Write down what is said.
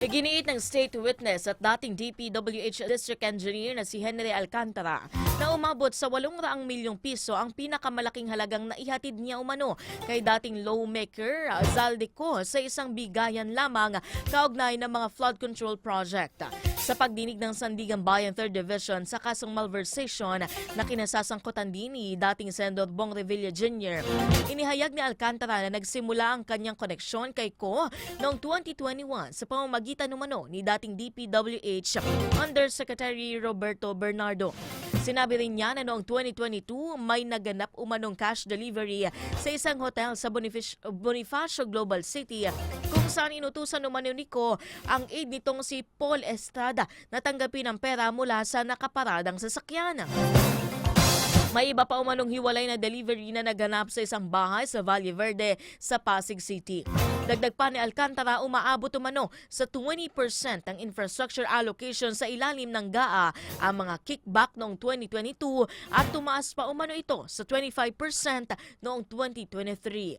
Iginiit ng state witness at dating DPWH District Engineer na si Henry Alcantara na umabot sa 800 milyong piso ang pinakamalaking halagang naihatid niya umano kay dating lawmaker Zaldico sa isang bigayan lamang kaugnay ng mga flood control project. Sa pagdinig ng Sandigan Bayan 3rd Division sa kasong malversation na kinasasangkutan din ni dating Senador Bong Revilla Jr., inihayag ni Alcantara na nagsimula ang kanyang koneksyon kay Ko noong 2021 sa pamamagitan umano ni dating DPWH Undersecretary Roberto Bernardo. Sinabi rin niya na noong 2022 may naganap umanong cash delivery sa isang hotel sa Bonifacio Global City kung saan inutusan umano ni Ko ang aide nitong si Paul Estrada na tanggapin ang pera mula sa nakaparadang sasakyan. May iba pa umanong hiwalay na delivery na naganap sa isang bahay sa Valle Verde sa Pasig City. Dagdag pa ni Alcantara, umaabot umano sa 20% ng infrastructure allocation sa ilalim ng GAA ang mga kickback noong 2022 at tumaas pa umano ito sa 25% noong 2023.